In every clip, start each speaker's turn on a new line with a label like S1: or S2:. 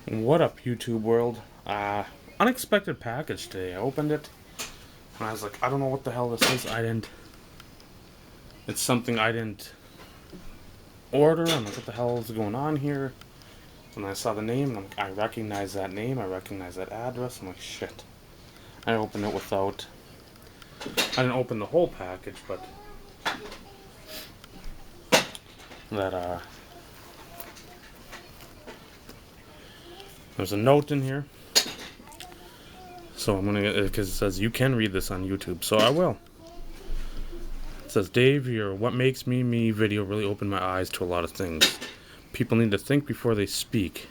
S1: What up, YouTube world? Unexpected package today. I opened it and I was like, I don't know what the hell this is. It's something I didn't order. I'm like, what the hell is going on here? And I saw the name and I'm like, I recognize that name. I recognize that address. I'm like, shit. I opened it without. I didn't open the whole package, but that, there's a note in here. So I'm gonna get it because it says you can read this on YouTube, so I will. It says, Dave, your What Makes Me Me video really opened my eyes to a lot of things. People need to think before they speak.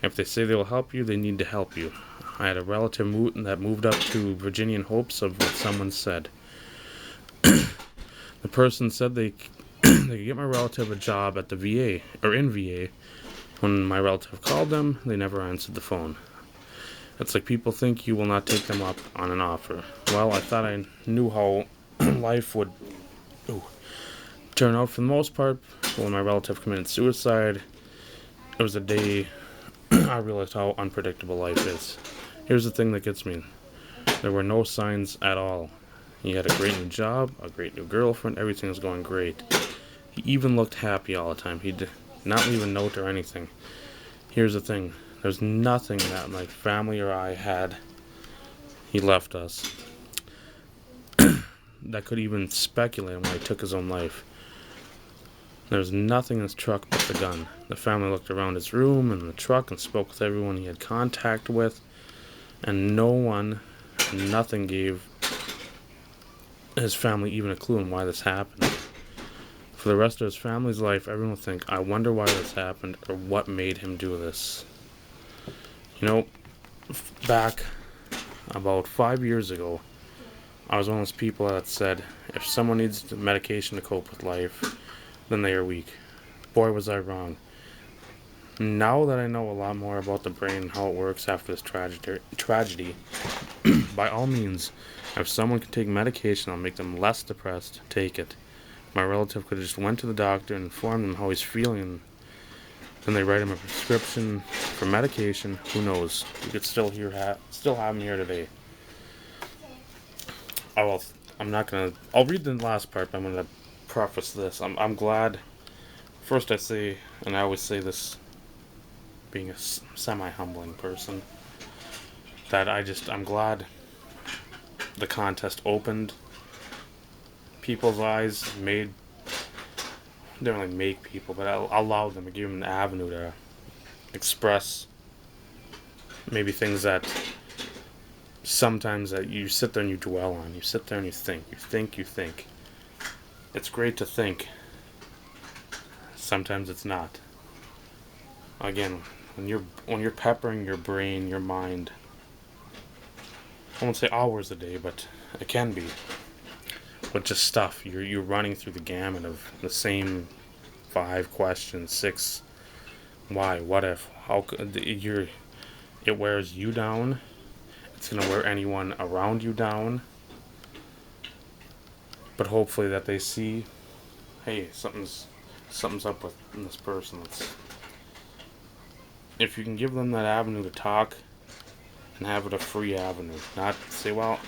S1: If they say they will help you, they need to help you. I had a relative that moved up to Virginia in hopes of what someone said. The person said they could get my relative a job at the VA, or in VA. When my relative called them, they never answered the phone. It's like people think you will not take them up on an offer. Well, I thought I knew how life would turn out for the most part. When my relative committed suicide, it was a day I realized how unpredictable life is. Here's the thing that gets me. There were no signs at all. He had a great new job, a great new girlfriend, everything was going great. He even looked happy all the time. He did not leave a note or anything. Here's the thing. There's nothing that my family or I had. He left us. That could even speculate on why he took his own life. There's nothing in his truck but the gun. The family looked around his room and the truck and spoke with everyone he had contact with, and nothing gave his family even a clue on why this happened. For the rest of his family's life, everyone will think, I wonder why this happened or what made him do this. You know, back about 5 years ago, I was one of those people that said, if someone needs medication to cope with life, then they are weak. Boy, was I wrong. Now that I know a lot more about the brain and how it works after this tragedy, by all means, if someone can take medication that'll make them less depressed, take it. My relative could have just went to the doctor and informed them how he's feeling. Then they write him a prescription for medication. Who knows? We could still have him here today. I'm not gonna. I'll read the last part, but I'm gonna preface this. I'm glad. First, I say, and I always say this, being a semi-humbling person, that I'm glad the contest opened people's eyes, didn't really make people, but allowed them to give them an avenue to express maybe things that sometimes that you sit there and you dwell on. You sit there and you think. It's great to think. Sometimes it's not. Again, when you're peppering your brain, your mind, I won't say hours a day, but it can be. But just stuff. You're running through the gamut of the same 5 questions, 6. Why? What if? How could it wears you down? It's gonna wear anyone around you down. But hopefully that they see, hey, something's up with this person. If you can give them that avenue to talk and have it a free avenue, not say, well,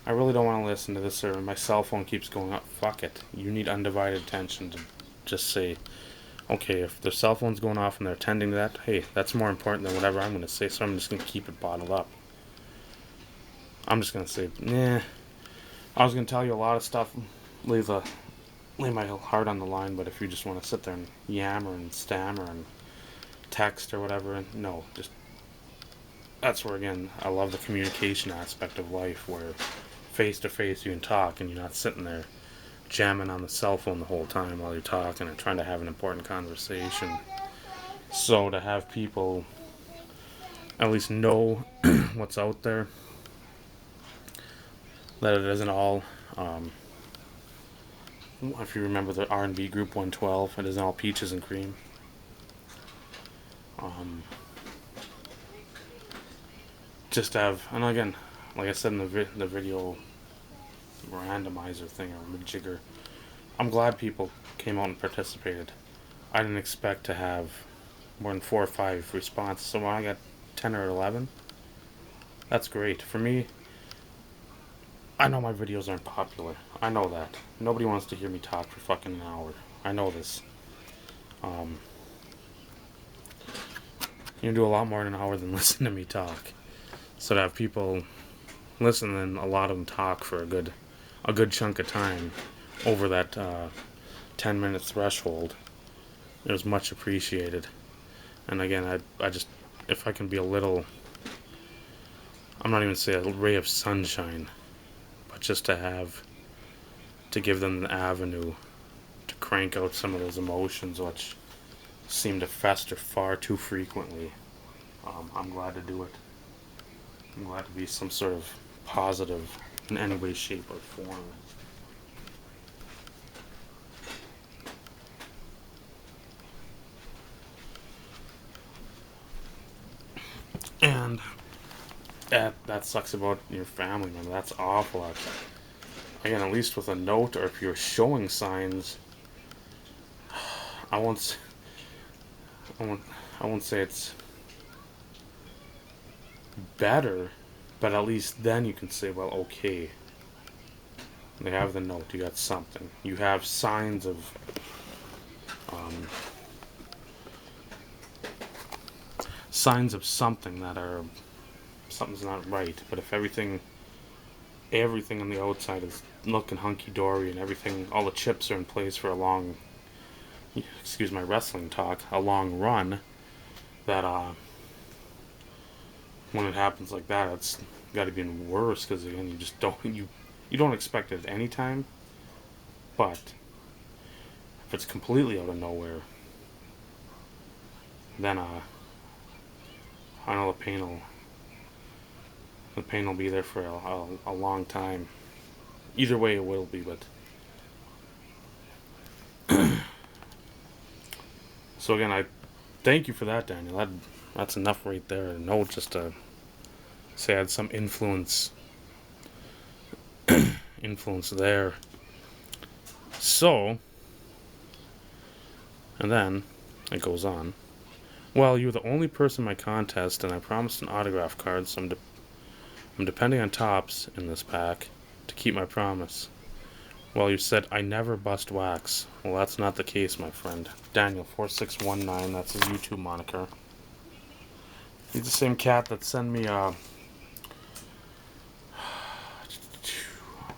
S1: I really don't want to listen to this, or my cell phone keeps going up. Fuck it. You need undivided attention to just say, okay, if their cell phone's going off and they're attending to that, hey, that's more important than whatever I'm going to say, so I'm just going to keep it bottled up. I'm just going to say, nah. I was going to tell you a lot of stuff, lay my heart on the line, but if you just want to sit there and yammer and stammer and text or whatever, no, just, that's where, again, I love the communication aspect of life, where face to face you can talk and you're not sitting there jamming on the cell phone the whole time while you're talking and trying to have an important conversation. So to have people at least know what's out there, that it isn't all, if you remember the R&B group 112, it isn't all peaches and cream. Just have, and again, like I said in the video randomizer thing or jigger, I'm glad people came out and participated. I didn't expect to have more than 4 or 5 responses. So when I got 10 or 11. That's great. For me, I know my videos aren't popular. I know that. Nobody wants to hear me talk for fucking an hour. I know this. Um, you can do a lot more in an hour than listen to me talk. So to have people listen and a lot of them talk for a good chunk of time over that 10 minute threshold, it was much appreciated. And again, I just, if I can be a little, I'm not even say a ray of sunshine, but just to give them the avenue to crank out some of those emotions which seem to fester far too frequently. I'm glad to do it. I'm glad to be some sort of positive in any way, shape, or form. And that sucks about your family, man. That's awful. Again, at least with a note, or if you're showing signs, I won't, I won't, I won't say it's better, but at least then you can say, well, okay, they have the note. You got something. You have signs of um, something that are something's not right. But if everything on the outside is looking hunky dory and everything, all the chips are in place for a long, excuse my wrestling talk, a long run, that when it happens like that, it's got to be even worse because again, you just don't you don't expect it at any time, but if it's completely out of nowhere, then I know the pain will be there for a long time. Either way, it will be, but. So again, I thank you for that, Daniel. That's enough right there. No, just to say I had some influence there. So, and then it goes on. Well, you were the only person in my contest, and I promised an autograph card, so I'm depending on Tops in this pack to keep my promise. Well, you said I never bust wax. Well, that's not the case, my friend. Daniel4619, that's his YouTube moniker. He's the same cat that sent me,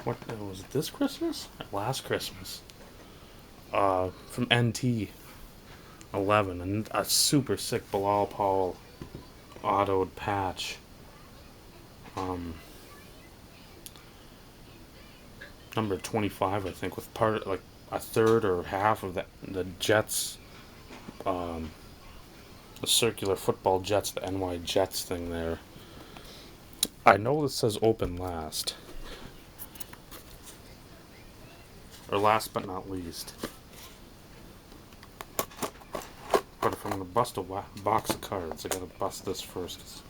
S1: what was it, this Christmas? Last Christmas. From NT 11, and a super sick Bilal Paul autoed patch. Number 25, I think, with part like a third or half of the Jets, the circular football Jets, the NY Jets thing there. I know this says open last, or last but not least. But if I'm gonna bust a box of cards, I gotta bust this first. 'Cause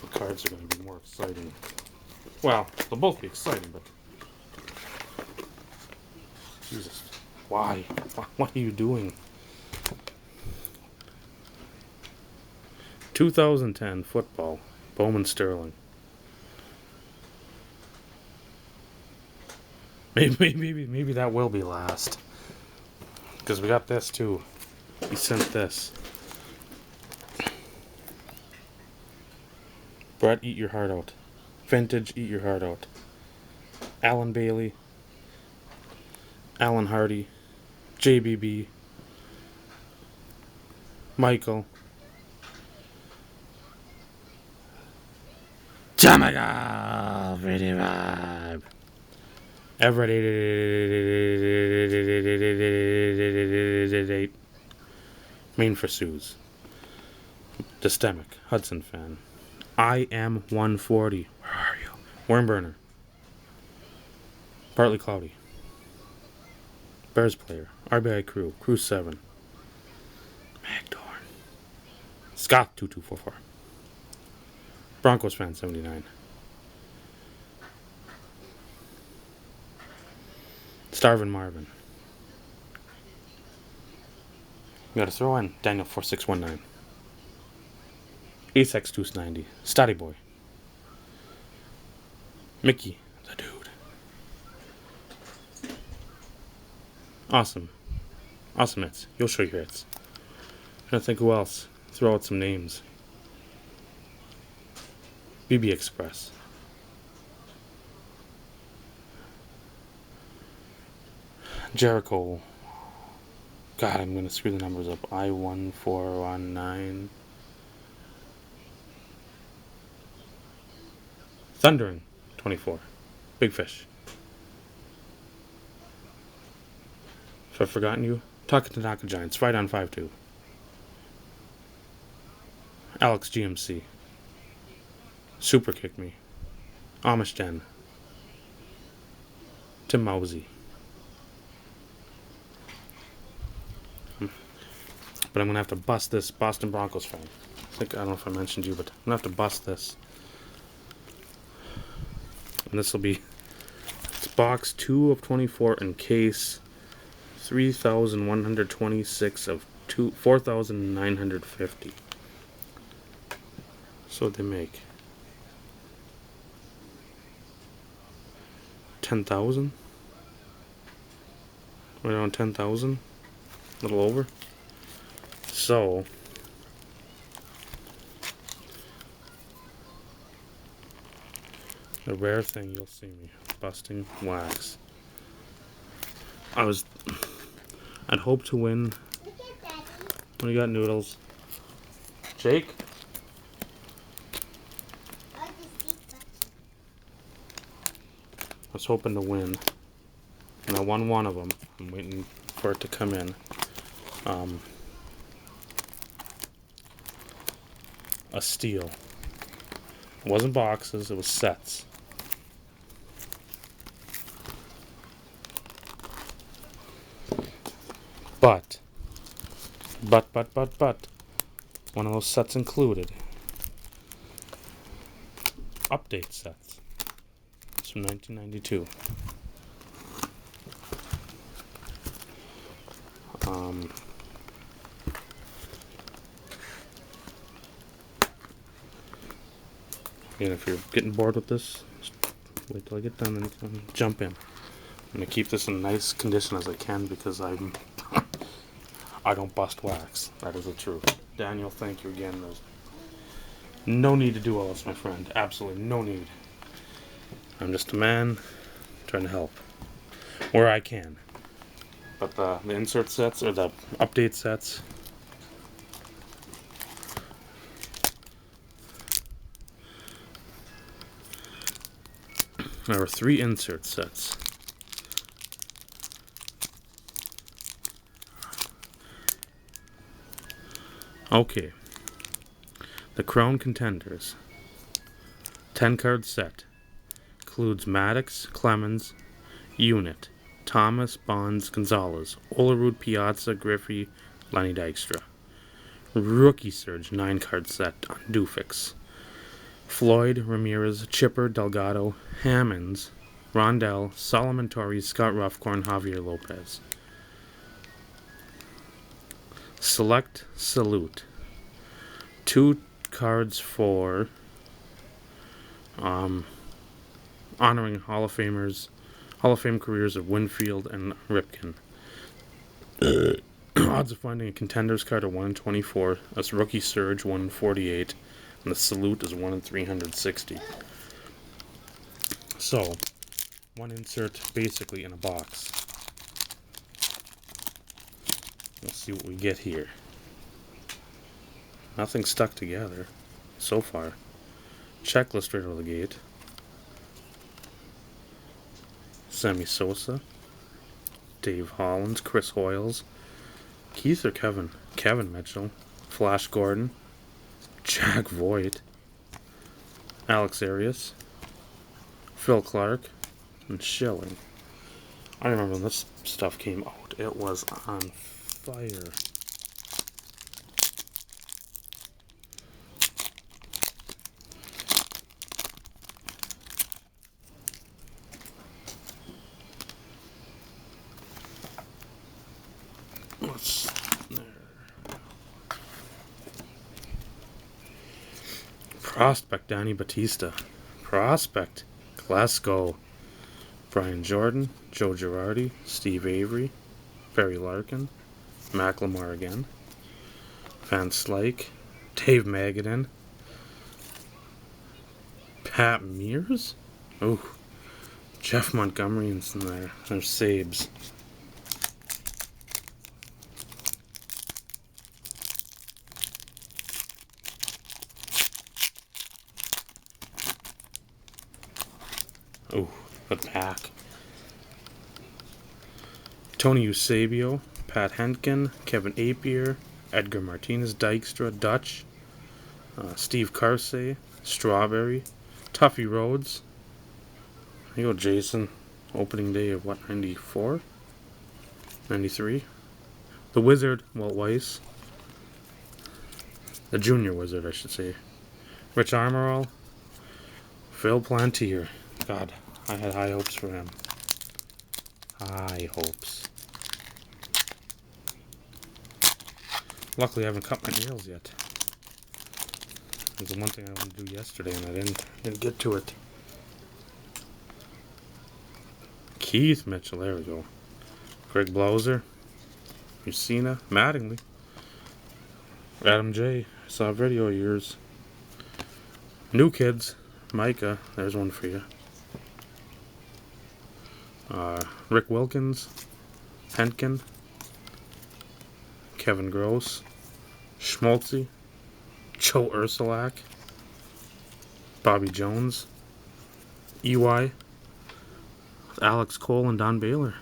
S1: the cards are gonna be more exciting. Well, they'll both be exciting, but Jesus, why? What are you doing? 2010 football, Bowman Sterling. Maybe that will be last. Because we got this too. He sent this. Brett, eat your heart out. Vintage, eat your heart out. Alan Bailey. Alan Hardy. JBB. Michael. Jamaica! Pretty vibe. Everett. Main for Suze. Dystemic. Hudson fan. I am 140. Where are you? Wormburner. Partly Cloudy. Bears player. RBI Crew. Crew 7. Magdorn. Scott 2244. Broncos fan 79. Starvin Marvin. You gotta throw in Daniel4619. ASX290. Study Boy. Mickey, the dude. Awesome. Awesome hits. You'll show your hits. Trying to think who else. Throw out some names. BB Express. Jericho. God, I'm going to screw the numbers up. I1419. Thundering. 24. Big Fish. If I've forgotten you, Talking to Naka Giants. Right on 5-2. Alex GMC. Super Kick Me. Amish Den. Tim Mousy. But I'm going to have to bust this Boston Broncos fan. I don't know if I mentioned you, but I'm going to have to bust this. And this will be, it's box 2 of 24 in case 3,126 of 4,950. So they make 10,000? Right around 10,000? A little over. So the rare thing you'll see me busting wax. I'd hope to win. What do you got, Noodles? Jake? I was hoping to win, and I won one of them. I'm waiting for it to come in. A steal. It wasn't boxes, it was sets. But, one of those sets included update sets. It's from 1992. And if you're getting bored with this, just wait till I get done and you can jump in. I'm gonna keep this in nice condition as I can because I don't bust wax. That is the truth. Daniel, thank you again. There's no need to do all this, my friend. Absolutely no need. I'm just a man trying to help where I can. But the insert sets or the update sets, there were 3 insert sets. Okay. The Crown Contenders 10-card set includes Maddox, Clemens, Unit, Thomas, Bonds, Gonzalez, Olerud, Piazza, Griffey, Lenny Dykstra. Rookie Surge 9-card set on Dufix. Floyd, Ramirez, Chipper, Delgado, Hammonds, Rondell, Solomon Torres, Scott Ruffcorn, Javier Lopez. Select Salute. 2 cards for honoring Hall of Fame careers of Winfield and Ripken. Odds of finding a Contenders card are 1 in 24. That's Rookie Surge 1 in 48. And the Salute is 1 in 360. So, one insert basically in a box. Let's see what we get here. Nothing stuck together so far. Checklist right out of the gate. Sammy Sosa, Dave Hollins, Chris Hoyles, Keith or Kevin? Kevin Mitchell, Flash Gordon, Jack Voigt, Alex Arias, Phil Clark, and Schilling. I remember when this stuff came out. It was on fire. What's there? Prospect, Danny Batista. Prospect, Glasgow. Brian Jordan, Joe Girardi, Steve Avery, Barry Larkin, Macklemore again, Van Slyke, Dave Magadan, Pat Mears? Oh, Jeff Montgomery's in there. There's Sabes. Oh, the pack. Tony Eusebio, Pat Henkin, Kevin Apier, Edgar Martinez, Dykstra, Dutch, Steve Carsey, Strawberry, Tuffy Rhodes. There you go, Jason. Opening day of what, 94? 93? The Wizard, Walt Weiss. The Junior Wizard, I should say. Rich Armorall. Phil Plantier. God, I had high hopes for him. High hopes. Luckily, I haven't cut my nails yet. It was the one thing I wanted to do yesterday, and I didn't get to it. Keith Mitchell, there we go. Greg Blauser, Lucina, Mattingly, Adam J. I saw a video of yours. New Kids, Micah, there's one for you. Rick Wilkins, Henkin, Kevin Gross, Schmaltzy, Joe Ursulak, Bobby Jones, EY, Alex Cole, and Don Baylor.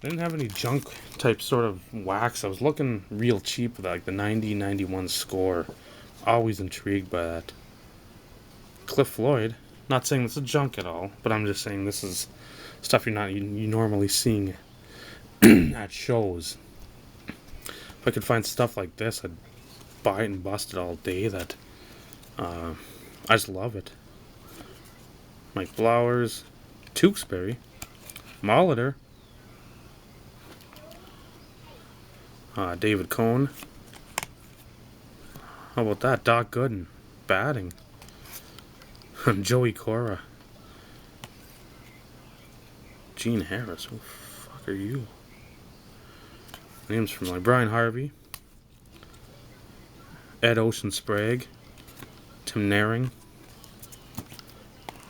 S1: I didn't have any junk type sort of wax. I was looking real cheap, like the 90-91 score. Always intrigued by that. Cliff Floyd. Not saying this is junk at all, but I'm just saying this is stuff you normally seeing at shows. If I could find stuff like this, I'd buy it and bust it all day. I just love it. Mike Blowers, Tewksbury, Molitor, David Cohn. How about that? Doc Gooden, batting. Joey Cora. Gene Harris. Who the fuck are you? Names from like Brian Harvey, Ed Ocean Sprague, Tim Naring.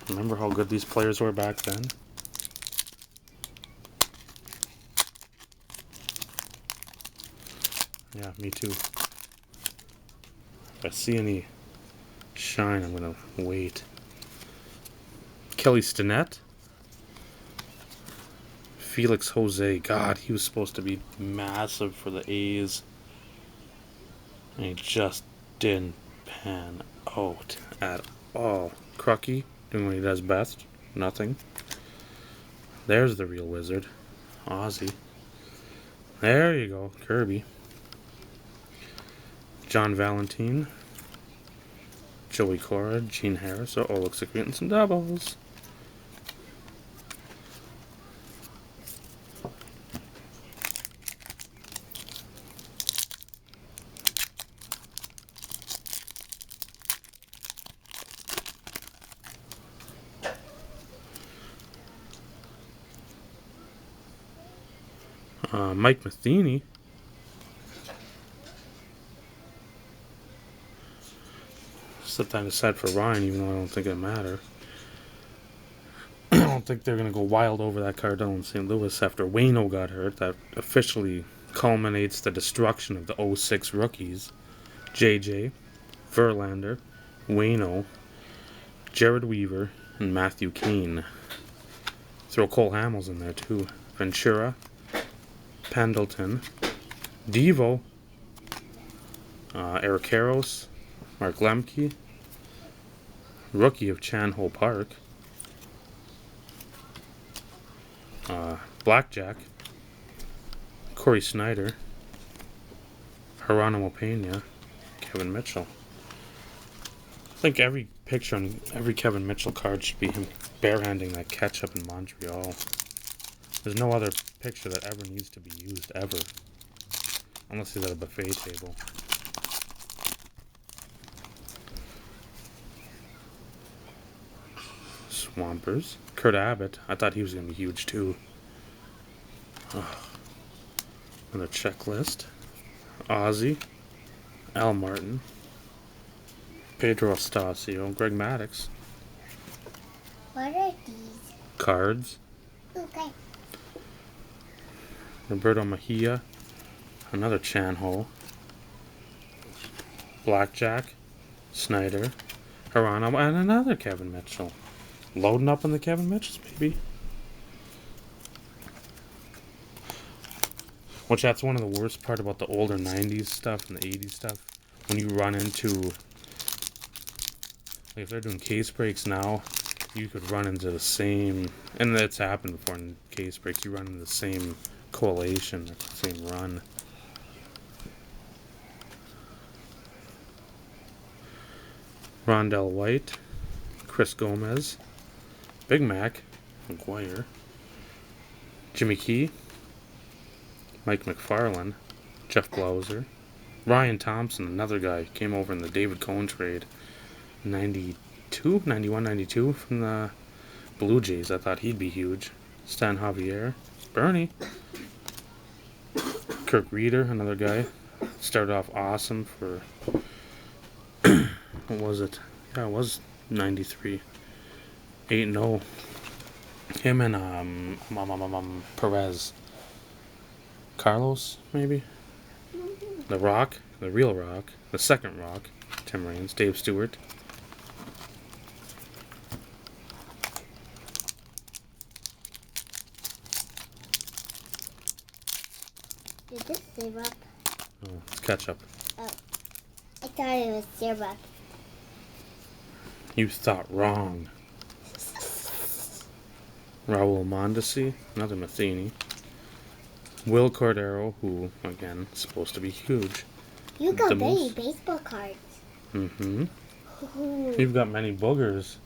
S1: Remember how good these players were back then? Yeah, me too. If I see any shine, I'm gonna wait. Kelly Stinnett. Felix Jose. God, he was supposed to be massive for the A's. And he just didn't pan out at all. Crucky, doing what he does best. Nothing. There's the real wizard. Ozzy. There you go. Kirby. John Valentine. Joey Cora. Gene Harris. Oh, looks like we're getting some doubles. Mike Matheny. Set that aside for Ryan, even though I don't think it matter. I don't think they're going to go wild over that Cardell in St. Louis after Waino got hurt. That officially culminates the destruction of the 06 rookies. JJ, Verlander, Waino, Jared Weaver, and Matthew Kane. Throw Cole Hamels in there too. Ventura, Pendleton, Devo, Eric Karros, Mark Lemke, rookie of Chan-Ho Park, Blackjack, Corey Snyder, Geronimo Pena, Kevin Mitchell. I think every picture on every Kevin Mitchell card should be him barehanding that ketchup in Montreal. There's no other picture that ever needs to be used, ever. Unless he's at a buffet table. Swampers. Kurt Abbott. I thought he was going to be huge, too. Another checklist. Ozzy. Al Martin. Pedro Estacio. Greg Maddux.
S2: What are these?
S1: Cards.
S2: Okay.
S1: Roberto Mejia. Another Chanho. Blackjack. Snyder. Hirano. And another Kevin Mitchell. Loading up on the Kevin Mitchells, baby. Which that's one of the worst part about the older 90s stuff and the 80s stuff. When you run into... Like if they're doing case breaks now, you could run into the same... And it's happened before in case breaks. You run into the same collation, the same run. Rondell White. Chris Gomez. Big Mac. McGuire. Jimmy Key. Mike McFarland. Jeff Blauser. Ryan Thompson, another guy, came over in the David Cohn trade. 92? 91, 92 from the Blue Jays. I thought he'd be huge. Stan Javier. Bernie. Kirk Reeder, another guy. Started off awesome for... what was it? Yeah, it was 93. 8-0. Him and Perez. Carlos, maybe? The Rock. The real Rock. The second Rock. Tim Raines. Dave Stewart.
S2: Did this syrup?
S1: Oh, it's ketchup.
S2: Oh. I thought it was syrup.
S1: You thought wrong. Raul Mondesi, another Matheny. Will Cordero, who, again, is supposed to be huge.
S2: You got many baseball cards.
S1: Mm-hmm. You've got many boogers.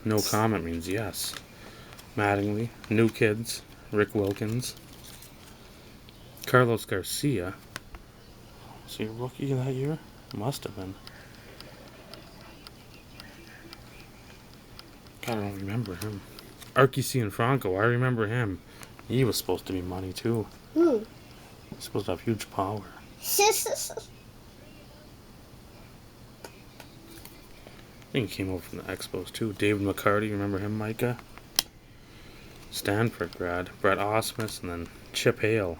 S1: No comment means yes. Mattingly, New Kids, Rick Wilkins. Carlos Garcia. Was he a rookie that year? Must have been. God, I don't remember him. Archie Cianfranco, I remember him. He was supposed to be money too.
S2: He's
S1: supposed to have huge power. I think he came over from the Expos too. David McCarty, remember him, Micah? Stanford grad. Brett Osmus, and then Chip Hale.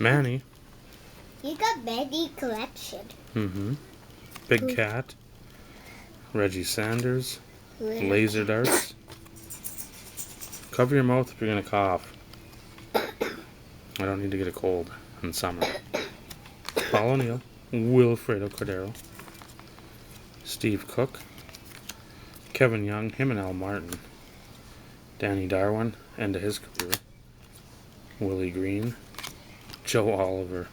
S1: Manny.
S2: You got many collection.
S1: Mm-hmm. Big Cat. Reggie Sanders. Laser darts. Cover your mouth if you're gonna cough. I don't need to get a cold in summer. Paul O'Neill. Wilfredo Cordero. Steve Cook. Kevin Young. Him and Al Martin. Danny Darwin. End of his career. Willie Green. Joe Oliver.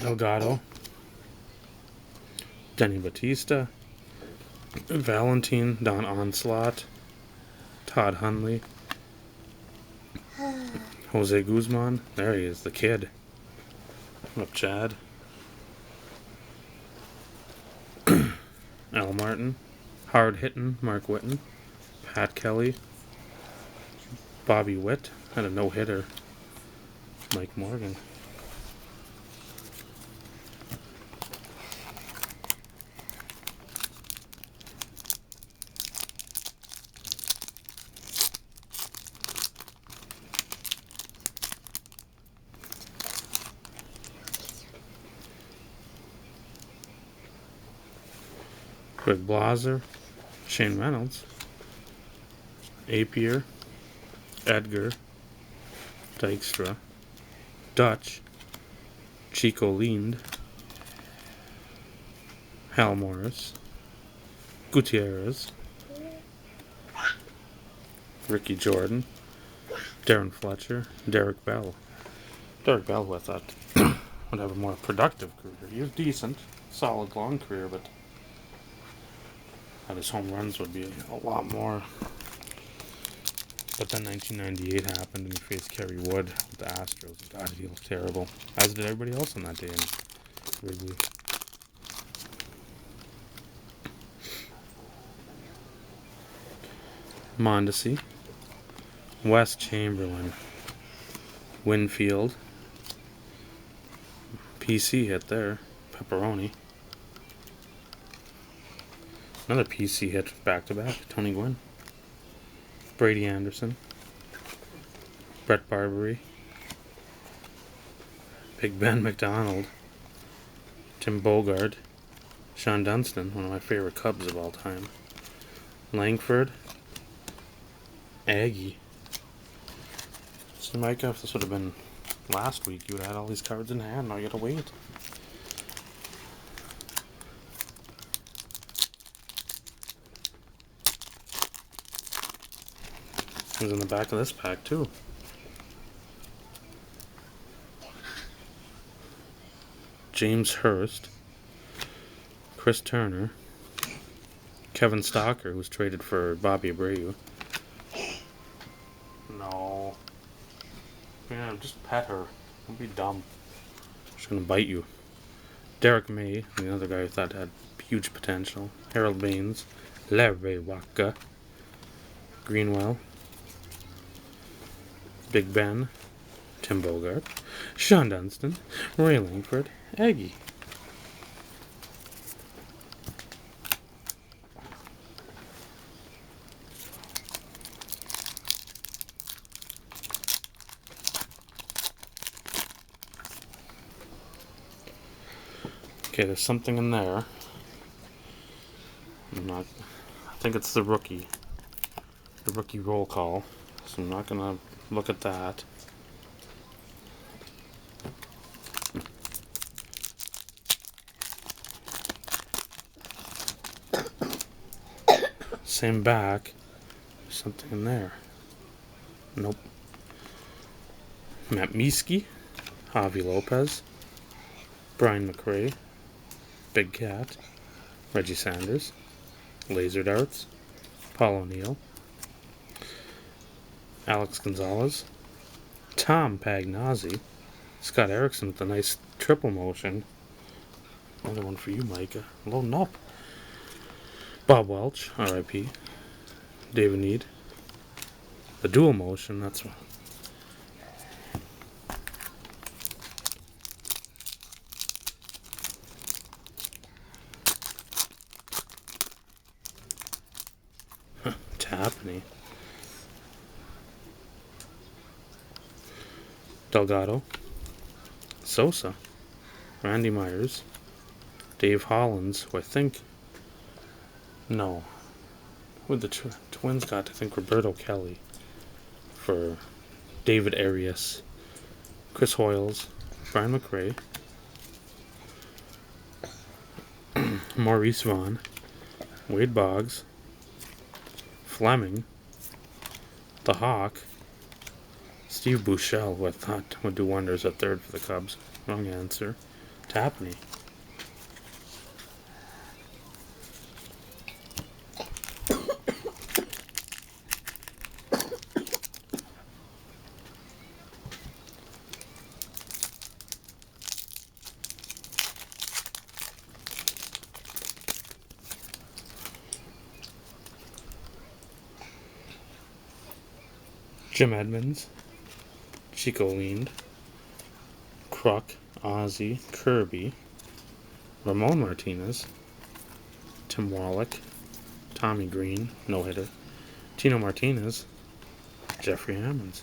S1: Delgado. Denny Batista. Valentine. Don Onslaught. Todd Hundley. Jose Guzman. There he is, the kid. What up, Chad? Al Martin. Hard hitting Mark Whitten. Pat Kelly. Bobby Witt. And a no-hitter. Mike Morgan. Greg Blaser, Shane Reynolds, Apier, Edgar, Dykstra, Dutch, Chico Lind, Hal Morris, Gutierrez, Ricky Jordan, Darren Fletcher, Derek Bell. Derek Bell, who I thought would have a more productive career. He was decent, solid long career, but his home runs would be a lot more. But then 1998 happened and he faced Kerry Wood with the Astros. God, he looked terrible. As did everybody else on that day in Wrigley. Mondesi, West Chamberlain, Winfield, PC hit there, Pepperoni. Another PC hit back-to-back, Tony Gwynn. Brady Anderson, Brett Barbary, Big Ben McDonald, Tim Bogard, Sean Dunston, one of my favorite Cubs of all time, Langford, Aggie. See, Micah, if this would have been last week, you would have had all these cards in hand. Now you gotta wait. It was in the back of this pack, too. James Hurst, Chris Turner, Kevin Stalker, who was traded for Bobby Abreu. No. Yeah, just pet her. Don't be dumb. She's gonna bite you. Derek May, the other guy I thought had huge potential. Harold Baines, Larry Waka, Greenwell, Big Ben, Tim Bogart, Sean Dunston, Ray Langford, Aggie. Okay, there's something in there. I think it's the rookie roll call. So I'm not gonna look at that. Same back. There's something in there. Nope. Matt Mieske, Javi Lopez, Brian McRae, Big Cat, Reggie Sanders, Laser Darts, Paul O'Neill, Alex Gonzalez, Tom Pagnozzi, Scott Erickson with a nice triple motion. Another one for you, Micah. Loading up. Bob Welch, R.I.P. David Need. The dual motion, that's one. Tapney. Delgado, Sosa, Randy Myers, Dave Hollins, who I think, no, with the Twins got, I think, Roberto Kelly for David Arias, Chris Hoyles, Brian McRae, Maurice Vaughn, Wade Boggs, Fleming, the Hawk, Steve Buechele, who I thought would do wonders at third for the Cubs. Wrong answer. Tapney. Jim Edmonds, Chico Lind, Kruk, Ozzie, Kirby, Ramon Martinez, Tim Wallach, Tommy Green, no-hitter, Tino Martinez, Jeffrey Hammonds.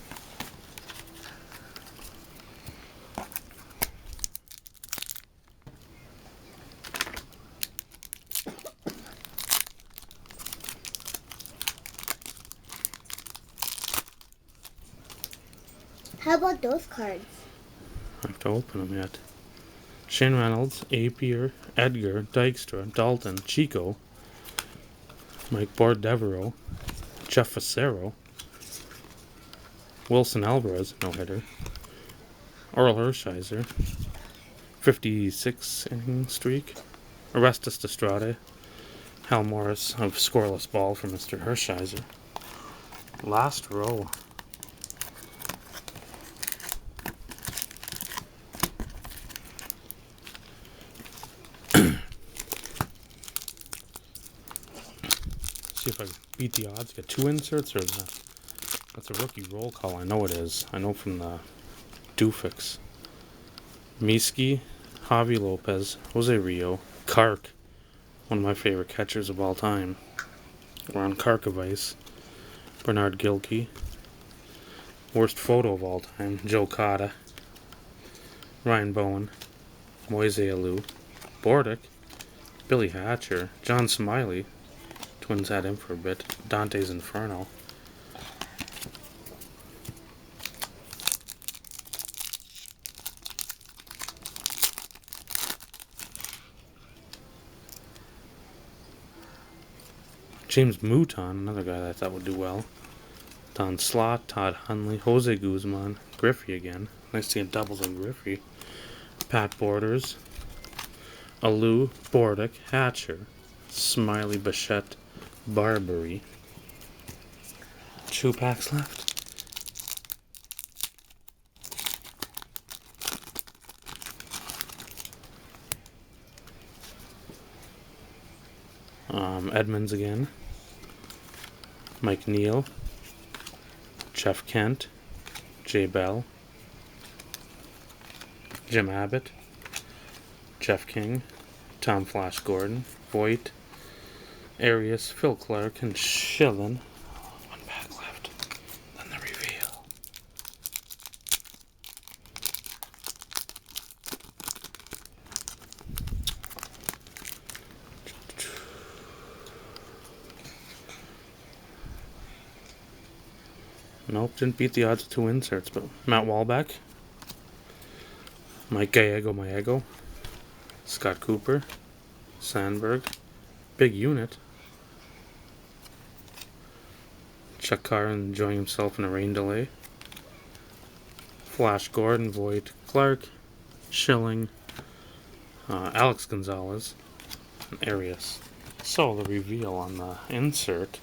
S2: How about those cards?
S1: I have to open them yet. Shane Reynolds, Apier, Edgar, Dykstra, Dalton, Chico, Mike Devereaux, Jeff Facero, Wilson Alvarez, no-hitter, Oral Hershiser, 56 inning streak, Orestes Destrade, Hal Morris of scoreless ball for Mr. Hershiser. Last row. See if I beat the odds. Get 2 inserts or that. That's a rookie roll call. I know it is. I know from the Doofix. Miski, Javi Lopez, Jose Rio, Kark, one of my favorite catchers of all time. Ron Karkovice, Bernard Gilkey, worst photo of all time, Joe Cotta, Ryan Bowen, Moise Alou, Bordick, Billy Hatcher, John Smiley, Twins had him for a bit, Dante's Inferno. James Mouton, another guy that I thought would do well. Don Slott, Todd Hundley, Jose Guzman, Griffey again. Nice to get doubles on Griffey. Pat Borders, Alou, Bordick, Hatcher, Smiley, Bichette, Barbary. 2 packs left. Edmonds again. Mike Neal, Jeff Kent, Jay Bell, Jim Abbott, Jeff King, Tom Flash Gordon, Voigt, Arias, Phil Clark, and Schillen. 1 pack left. Then the reveal. Nope, didn't beat the odds of 2 inserts, but Matt Walbeck, Mike Gallego, Scott Cooper, Sandberg, Big Unit, Chuck Carr enjoying himself in a rain delay, Flash Gordon, Voigt, Clark, Schilling, Alex Gonzalez, and Arias. So the reveal on the insert.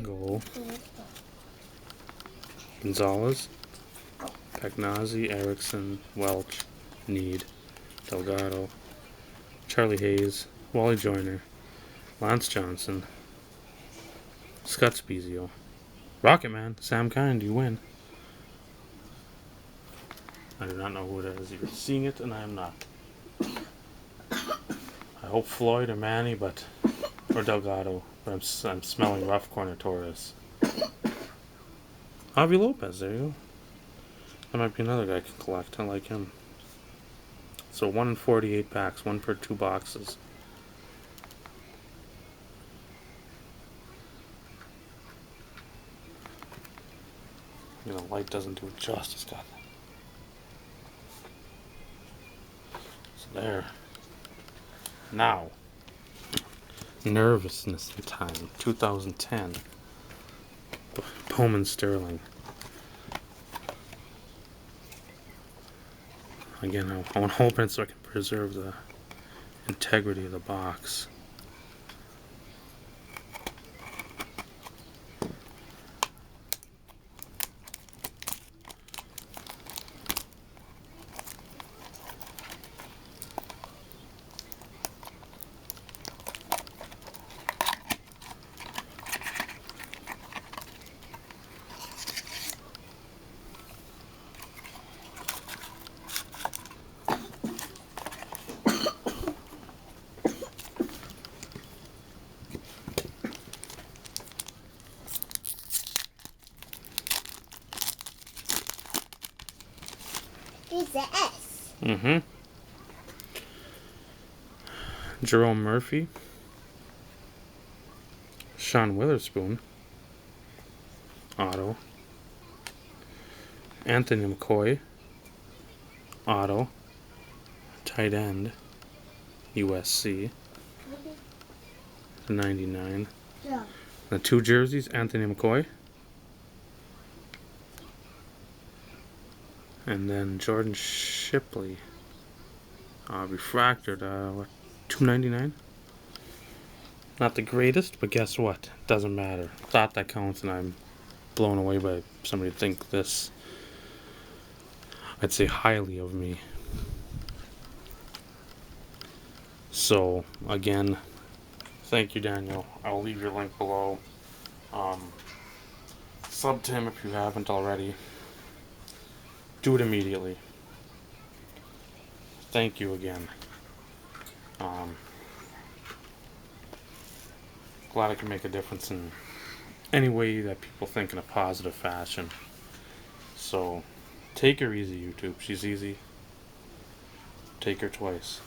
S1: Go Gonzalez, Pagnazzi, Erickson, Welch, Need, Delgado, Charlie Hayes, Wally Joyner, Lance Johnson, Scott Spezio, Rocket Man, Sam Kind, you win. I do not know who it is. You're seeing it, and I am not. I hope Floyd or Manny, or Delgado, but I'm smelling rough corner Torres. Javi Lopez, there you go. That might be another guy I can collect. I like him. So 1 in 48 packs, 1 per 2 boxes. You know, light doesn't do it justice, got that. So there. Now, nervousness time, 2010. Bowman Sterling. Again, I want to open it so I can preserve the integrity of the box.
S2: It's the S.
S1: Mm-hmm. Jerome Murphy, Sean Witherspoon, auto. Anthony McCoy, auto. Tight end, USC, 99.
S2: Yeah.
S1: The 2 jerseys, Anthony McCoy. And then Jordan Shipley, refractored, what, 299? Not the greatest, but guess what? Doesn't matter. Thought that counts, and I'm blown away by somebody to think this. I'd say highly of me. So, again, thank you, Daniel. I'll leave your link below. Sub to him if you haven't already. Do it immediately. Thank you again. Glad I can make a difference in any way that people think in a positive fashion. So, take her easy, YouTube. She's easy. Take her twice.